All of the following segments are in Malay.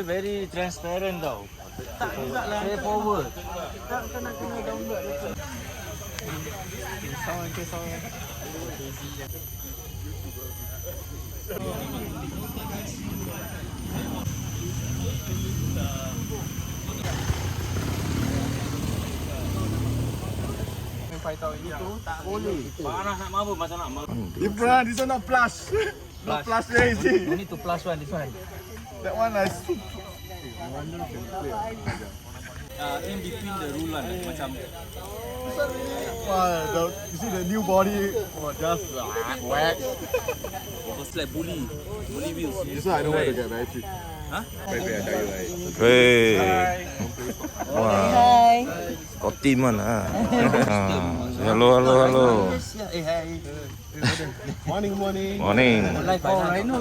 very transparent tau. Tak juga lah. Straightforward. Tak kena download. Sound. Tak boleh. Parah nak mabuk macam nak mabuk. Different, this one not plus. Not plus lazy. You need to plus one, this one. That one is In between the rulan macam. you see the new body just whack. It's like bully wheels. This one I know where to get very cheap. Huh? Maybe I tell you right. Hey. Wow. Got team one ah. Hello. Hey. Morning. Morning. Oh, I know.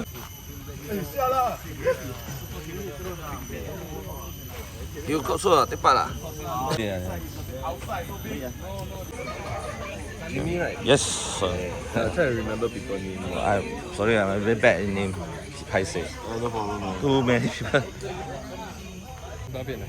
You got so tepat lah. Jimmy, right? Yes. I try to remember people name. I'm sorry, I'm very bad in name. Paiseh. No problem. Too many people. 那边的。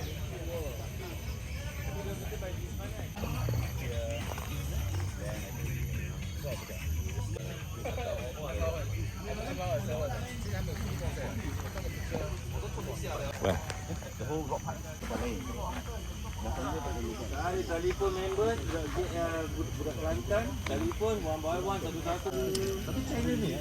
Well. Dari telefon member, budak Kelantan, telefon one by one satu-satu. Tapi China ni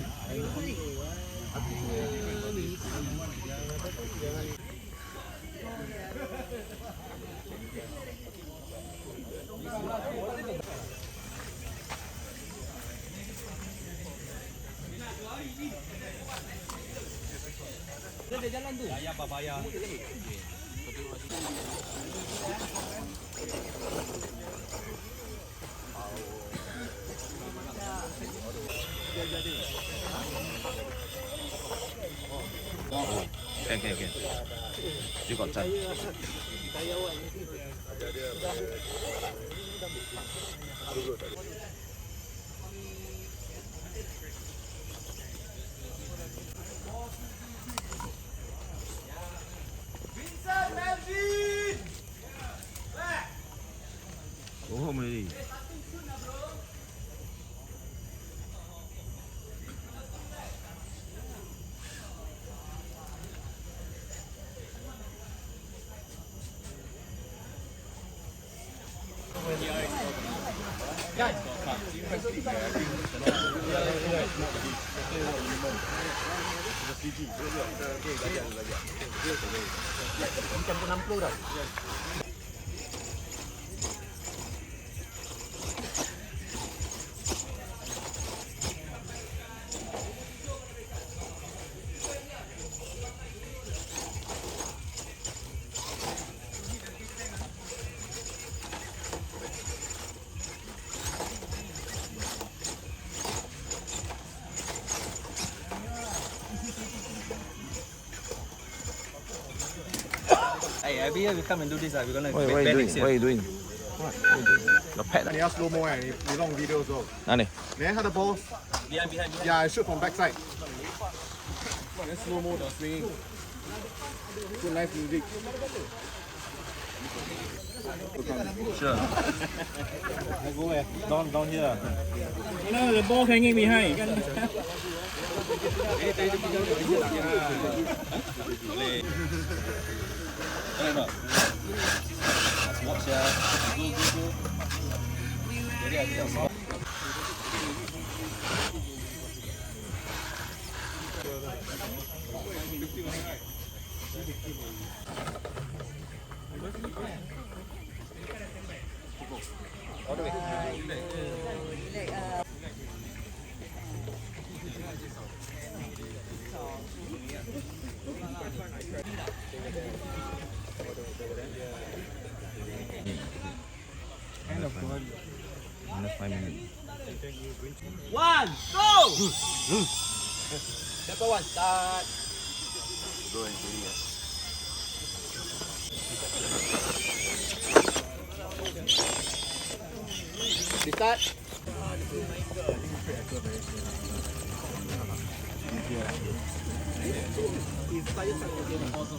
Dia jalan tu. Bayar apa bayar? Okay. You got time. Go home already. Campur 60 dah. Hey, every year we come and do this. We're gonna What are you doing? What are you doing? The pet 你要 slow mo 哎，你弄 video 的时候，哪里？你看他的 balls， behind. yeah, I shoot from backside. Then slow mo the swinging. Good nice music. Sure. Let's go where? Down here. No, the ball hanging behind. Watch ya. Go. Jadi ada semua. Minus 5 minutes. 1, go! Step one, start. Go and see ya. Start.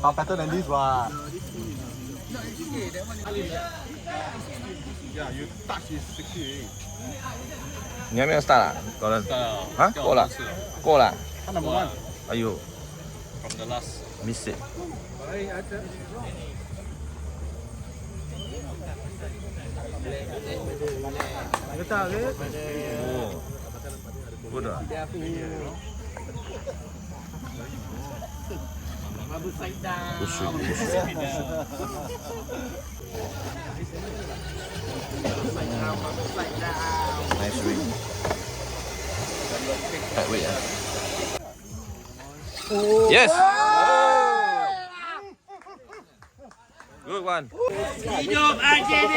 Far better than this one. Yeah, you touch is 60. 你还没有 start 啊？高人？啊？过了，过了。他 number one. 哎呦 From the last. ，miss it。哦，不的。不水，不水。Nice ring. Wait, Yes. Good one. Hidup RJD.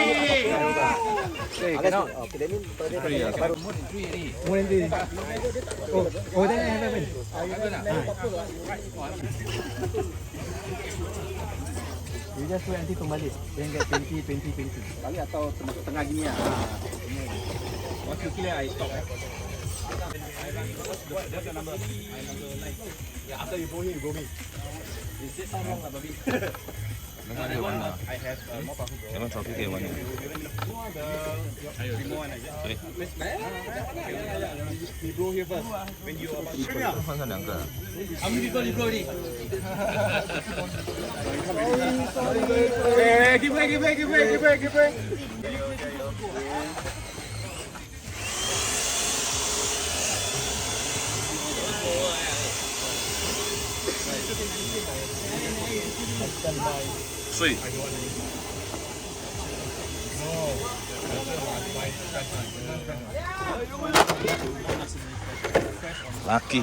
You just wait nanti kembali. Then get 20. Balik atau tengah gini lah. Once you clear, I stop. What's your number? My number 9. Yeah, after you go here, you go me. Is it so long, baby? I have more powerful bro. 有没有 trophy 可以玩的？还有 more one, I guess. 对， We blow here first. When you are about to 换上两个。 How many people you blow already? Hey, give way. 碎。Lucky.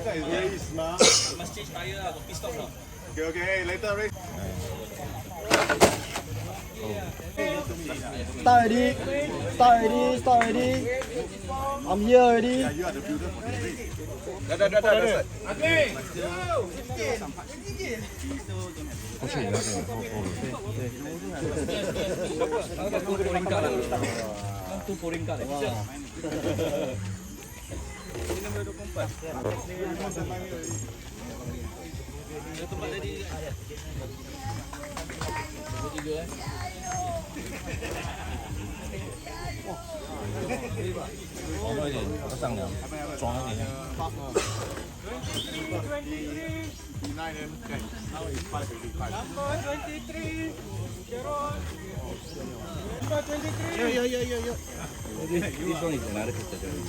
That is very smart. Must change tire lah, got pissed off lah. Okay, later race. Start already. I'm here already. Yeah, you are the builder for this race. Dah. Tu pouring kat. Sang了，装一点。 9 and 10. Now it's 5 already. 5. Yeah. This one is another category.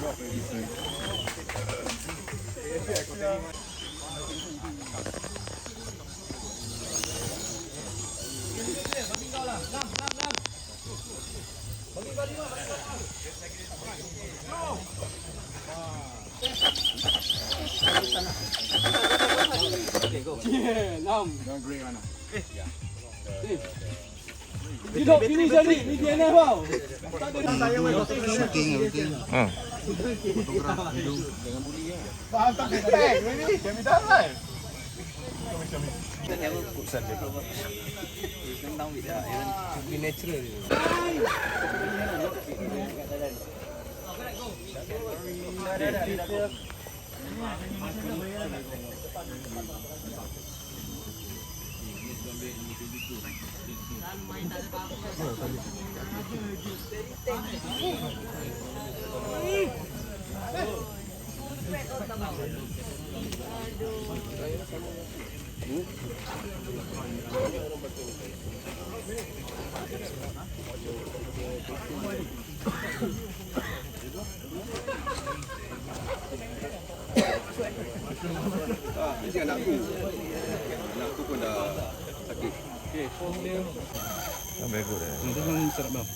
Finish tadi, ni dia nak bau. Hmm. Ini anakku. Anakku pun dah sakit. Okay, Very good. Itu kan sedap bang.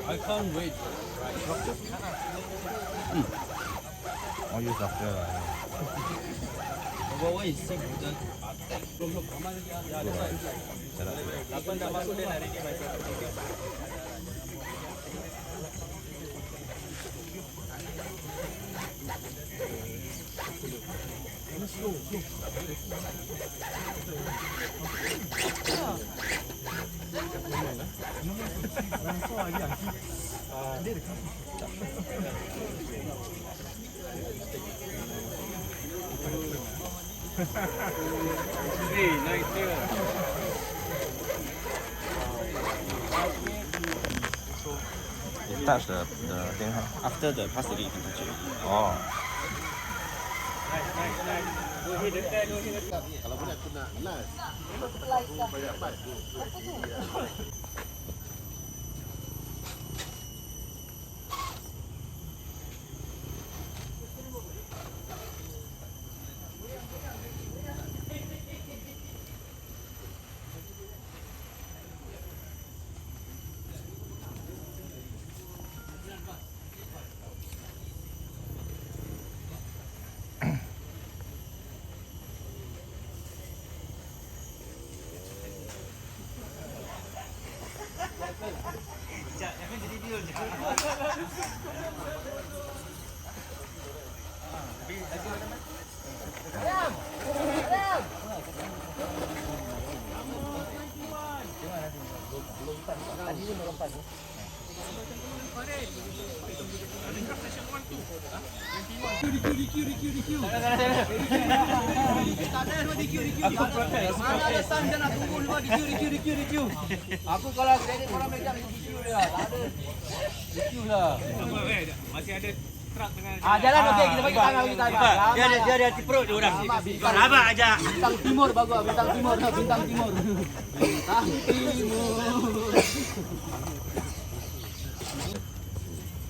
I can't wait. Oh, use after lah. Number one is six. Lapan dah masuk dia nak ready myself. Hey, nice here. You touch the thing, huh? After the pass the gate, you can touch it. Oh. Kalau boleh aku nak last. Banyak bat. Mana ada stand dia nak tunggu dulu di queue. Aku kalau kredit orang meja di queue dia. Tak ada. Di queue lah. Masih ada truck dengan Jalan okey kita bagi tangan kita. Dia ada hati perut dia orang. Rabak aja. Bintang timur bagus bintang timur. Bintang timur.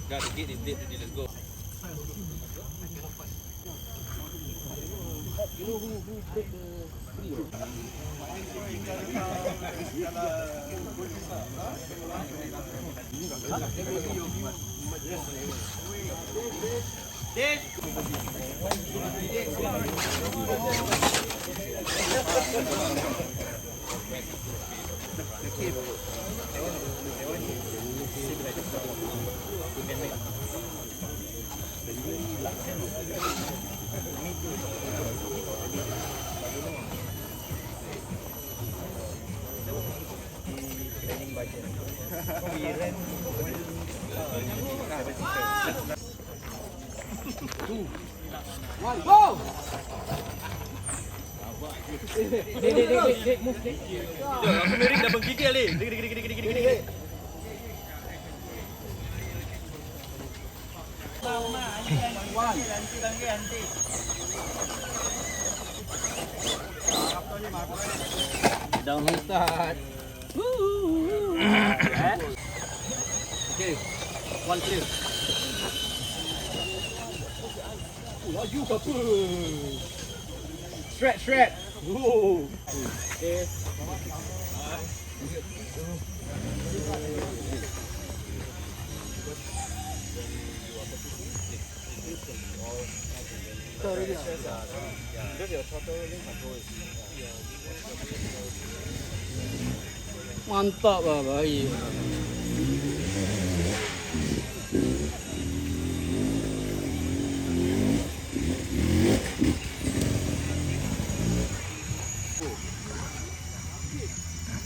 Got the gate is dead, let's go. Go! Dek, move dek. Aku miring dah menggigil ni. Dek. Down start. Okay. One clear. Laju apa? Shred. Okay. Mantap lah, baik.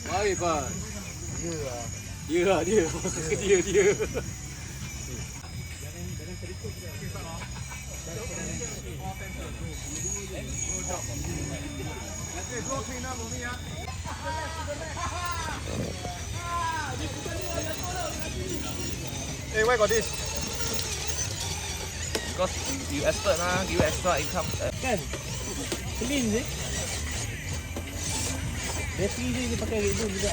Baik, Pak. Dia. Hey, where got this? Because you expert lah, give extra income. Kan? Clean je. Bateri dia pakai Red Bull juga.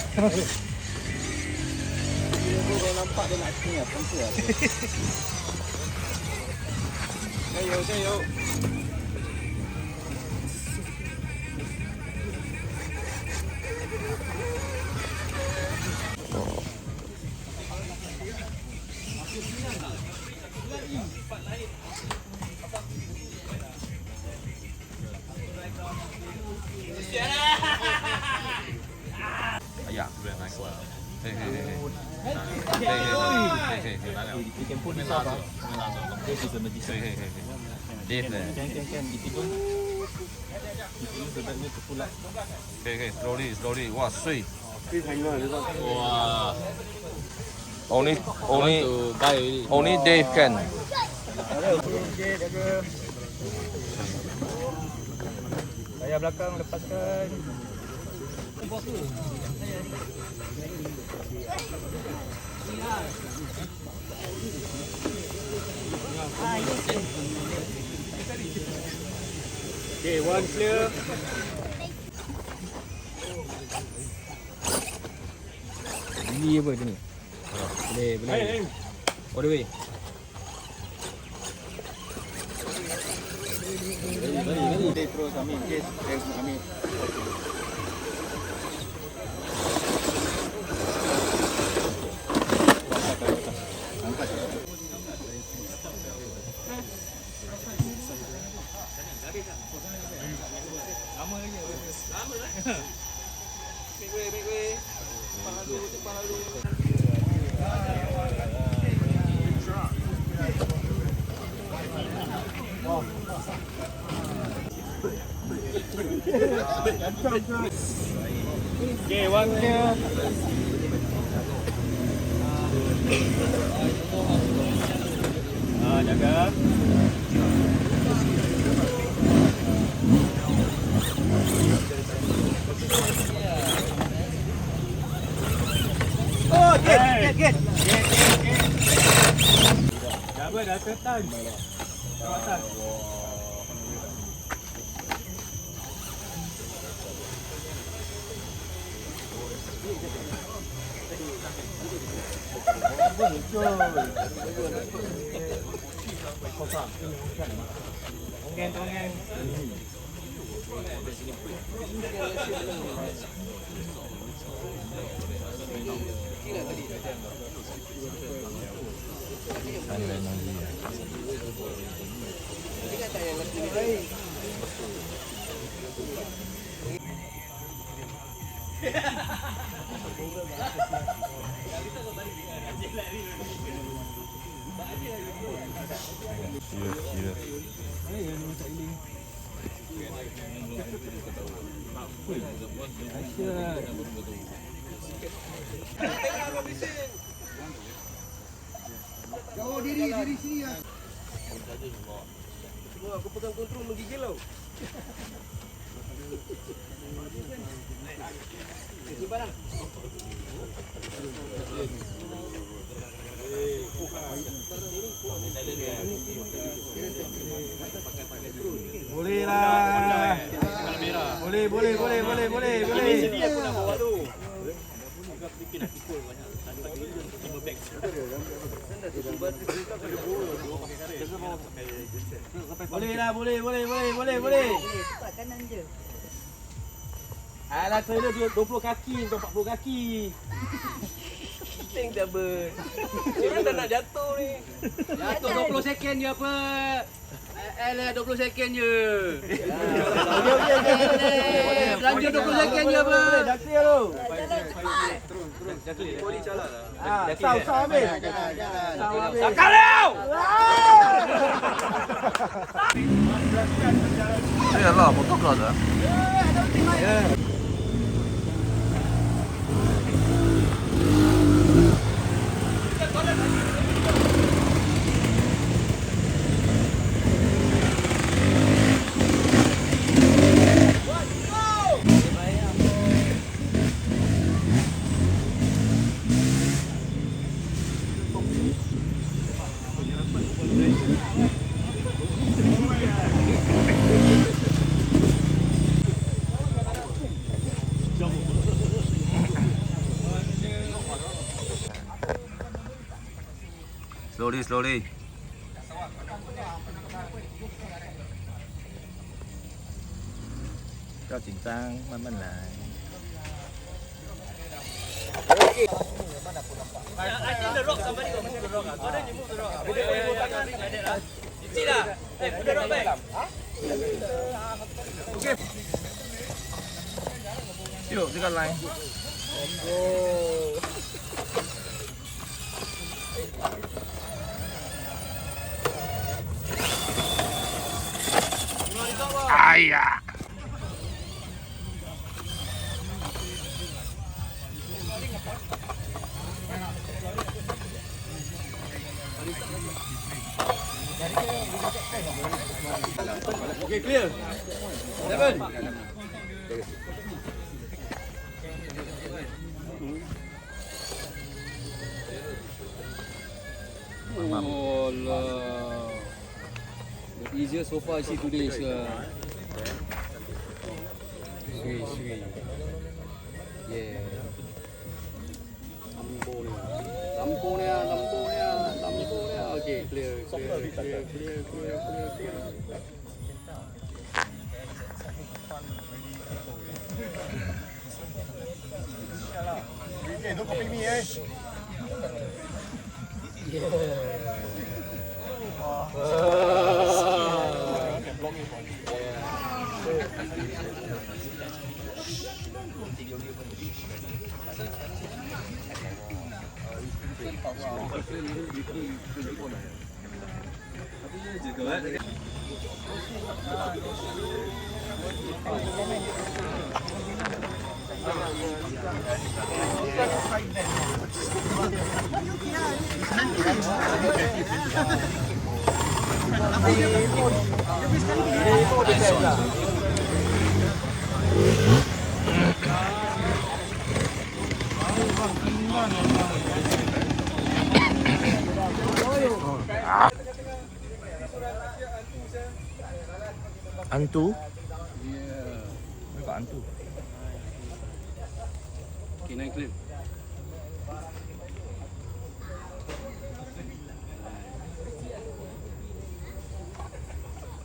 Dia pun kalau nampak dia nak king lah, tentu lah. Jayo. Ayah, very nice one. Hey. You can put this up. This is a magician. Dave leh. Can. If you don't Okay, slowly. Wah, sweet. 非常热，哇 Only to buy already. only Dave can. Layar belakang lepaskan. Okay, one clear. Ini apa ni? Boleh. All the way. Boleh terus ambil case. Ambil. Okay, one clear. Jaga. Oh, get. Dah tetan. Atas. Tongeng. Jauh diri sini ya. Semua aku pegang kontrol menggigil tau. Barang. Boleh lah. Boleh. Ini sedih aku nak bawa tu. Boleh lah, boleh. Cepat kanan je. Alah, trailer 20 kaki untuk 40 kaki. Teng dah ber. Orang dah nak jatuh ni. Jatuh 20 second je apa. Alah, 20 second je. Okey. Belanja 20 second je apa. Dah clear tu. Jalan cepat. Boleh jalan lah. Saw habis. Sakal kau! Yalah, motocross ah. Slowly. 不要紧张，慢慢来。 I think the rock somebody got move the rock. So then you move the rock. Put tangan like that lah. You see lah. Hey, put the rock back. Okay. 就这个 line。 哎呀！ Okay, clear. 7. Oh lah. The easiest so far I see today is sweet. Yeah. Lampunya. Okay, clear. Okay, don't copy me, eh? Antu? Yeah. Where got antu? Okay, 9 clear.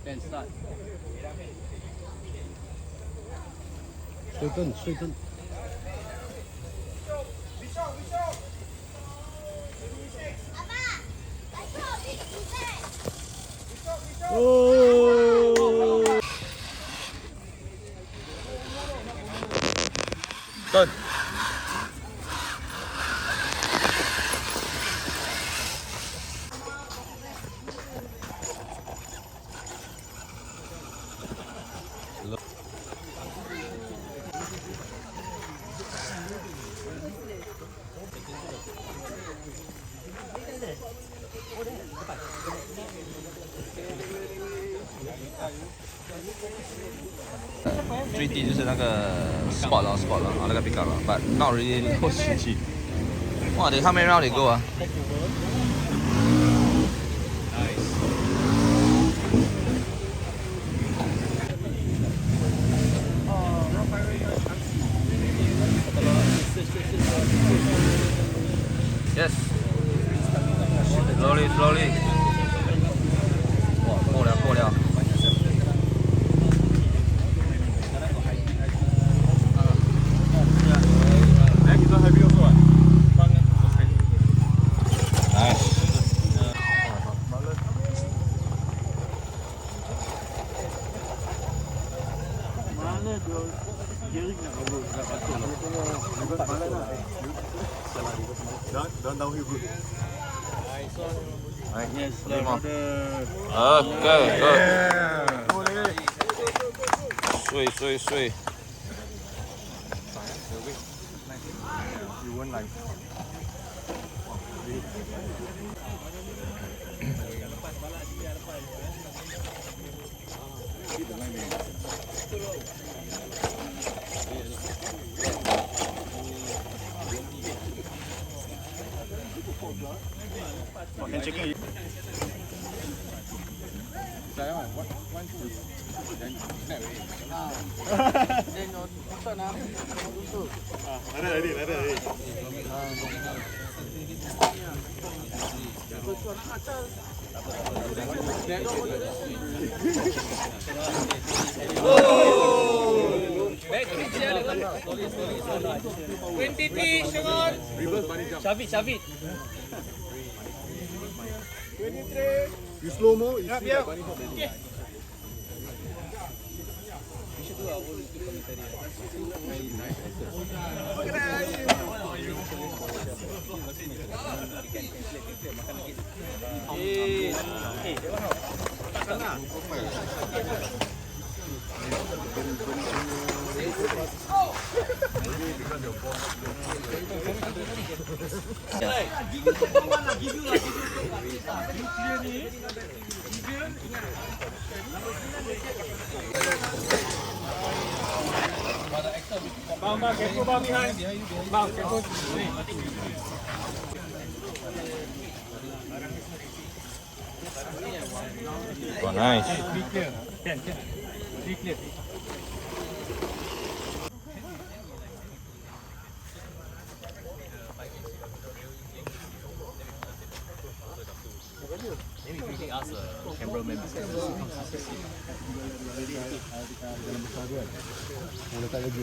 Then start. Straighten. Turn.最低就是那个 spot 了，然后那个 pick up 了 ，but not really LCG。哇，how many round they go 啊？ Yes. Slowly. 哇，过了。Dan downhill good. Yes, Okay, good. Sweet. You won't like. Can check it. Shove it. 23. You slow mo. You see like bunny hop. Bang, careful bang behind. Bang, careful. Oh, nice. Be clear. Be clear. Maybe we can ask the cameraman. Boleh tak lagi